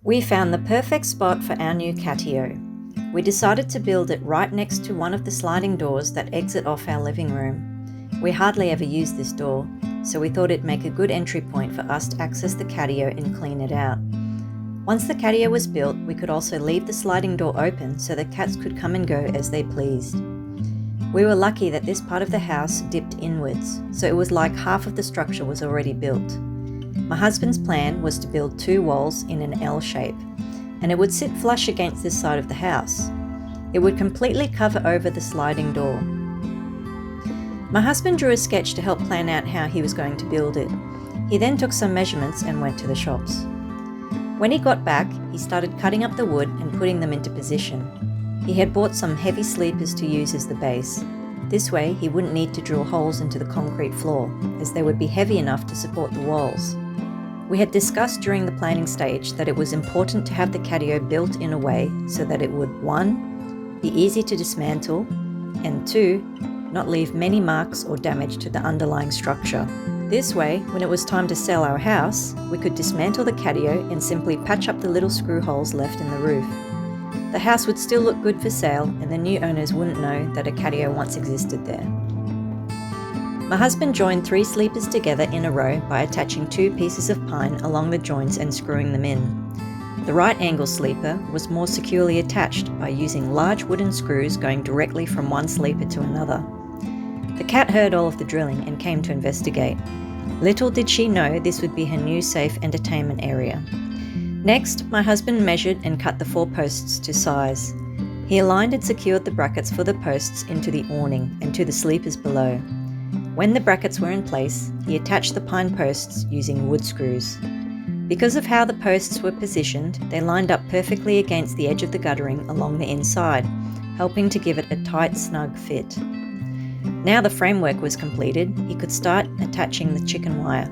We found the perfect spot for our new Catio. We decided to build it right next to one of the sliding doors that exit off our living room. We hardly ever use this door, so we thought it'd make a good entry point for us to access the Catio and clean it out. Once the Catio was built, we could also leave the sliding door open so the cats could come and go as they pleased. We were lucky that this part of the house dipped inwards, so it was like half of the structure was already built. My husband's plan was to build 2 walls in an L shape, and it would sit flush against this side of the house. It would completely cover over the sliding door. My husband drew a sketch to help plan out how he was going to build it. He then took some measurements and went to the shops. When he got back, he started cutting up the wood and putting them into position. He had bought some heavy sleepers to use as the base. This way, he wouldn't need to drill holes into the concrete floor, as they would be heavy enough to support the walls. We had discussed during the planning stage that it was important to have the Catio built in a way so that it would 1. Be easy to dismantle, and 2. Not leave many marks or damage to the underlying structure. This way, when it was time to sell our house, we could dismantle the Catio and simply patch up the little screw holes left in the roof. The house would still look good for sale, and the new owners wouldn't know that a Catio once existed there. My husband joined 3 sleepers together in a row by attaching 2 pieces of pine along the joints and screwing them in. The right angle sleeper was more securely attached by using large wooden screws going directly from one sleeper to another. The cat heard all of the drilling and came to investigate. Little did she know this would be her new safe entertainment area. Next, my husband measured and cut the 4 posts to size. He aligned and secured the brackets for the posts into the awning and to the sleepers below. When the brackets were in place, he attached the pine posts using wood screws. Because of how the posts were positioned, they lined up perfectly against the edge of the guttering along the inside, helping to give it a tight, snug fit. Now the framework was completed, he could start attaching the chicken wire.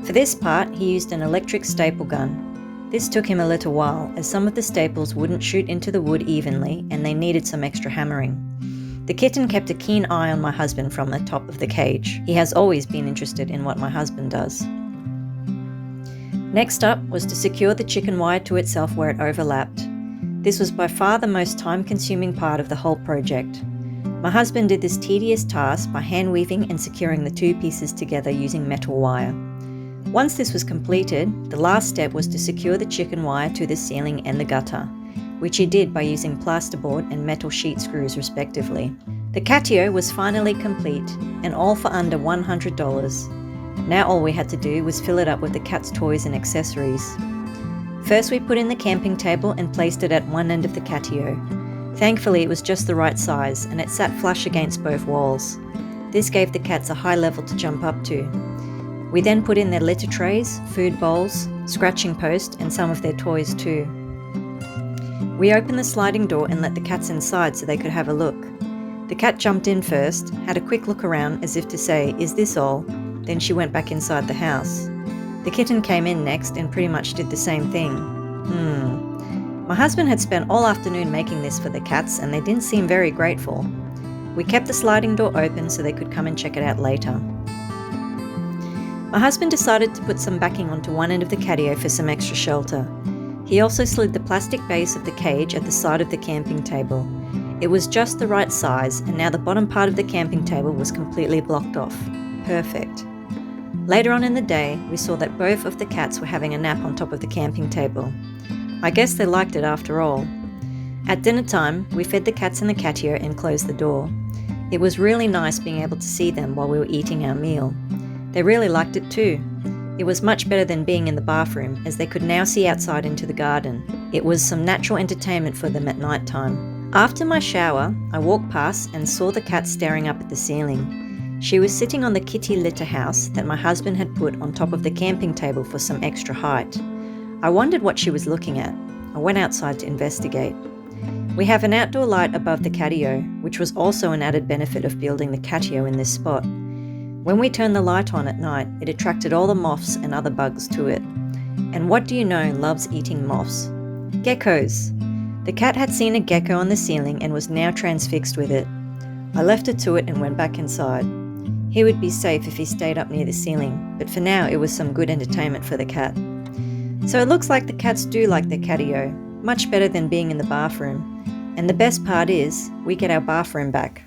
For this part, he used an electric staple gun. This took him a little while, as some of the staples wouldn't shoot into the wood evenly and they needed some extra hammering. The kitten kept a keen eye on my husband from the top of the cage. He has always been interested in what my husband does. Next up was to secure the chicken wire to itself where it overlapped. This was by far the most time-consuming part of the whole project. My husband did this tedious task by hand weaving and securing the 2 pieces together using metal wire. Once this was completed, the last step was to secure the chicken wire to the ceiling and the gutter, which he did by using plasterboard and metal sheet screws respectively. The Catio was finally complete, and all for under $100. Now all we had to do was fill it up with the cat's toys and accessories. First we put in the camping table and placed it at one end of the Catio. Thankfully it was just the right size and it sat flush against both walls. This gave the cats a high level to jump up to. We then put in their litter trays, food bowls, scratching post and some of their toys too. We opened the sliding door and let the cats inside so they could have a look. The cat jumped in first, had a quick look around as if to say, "Is this all?" Then she went back inside the house. The kitten came in next and pretty much did the same thing. My husband had spent all afternoon making this for the cats and they didn't seem very grateful. We kept the sliding door open so they could come and check it out later. My husband decided to put some backing onto one end of the Catio for some extra shelter. He also slid the plastic base of the cage at the side of the camping table. It was just the right size, and now the bottom part of the camping table was completely blocked off. Perfect. Later on in the day, we saw that both of the cats were having a nap on top of the camping table. I guess they liked it after all. At dinner time, we fed the cats in the Catio and closed the door. It was really nice being able to see them while we were eating our meal. They really liked it too. It was much better than being in the bathroom, as they could now see outside into the garden. It was some natural entertainment for them at night time. After my shower, I walked past and saw the cat staring up at the ceiling. She was sitting on the kitty litter house that my husband had put on top of the camping table for some extra height. I wondered what she was looking at. I went outside to investigate. We have an outdoor light above the Catio, which was also an added benefit of building the Catio in this spot. When we turned the light on at night, it attracted all the moths and other bugs to it. And what do you know loves eating moths? Geckos. The cat had seen a gecko on the ceiling and was now transfixed with it. I left it to it and went back inside. He would be safe if he stayed up near the ceiling, but for now it was some good entertainment for the cat. So it looks like the cats do like their catio, much better than being in the bathroom. And the best part is, we get our bathroom back.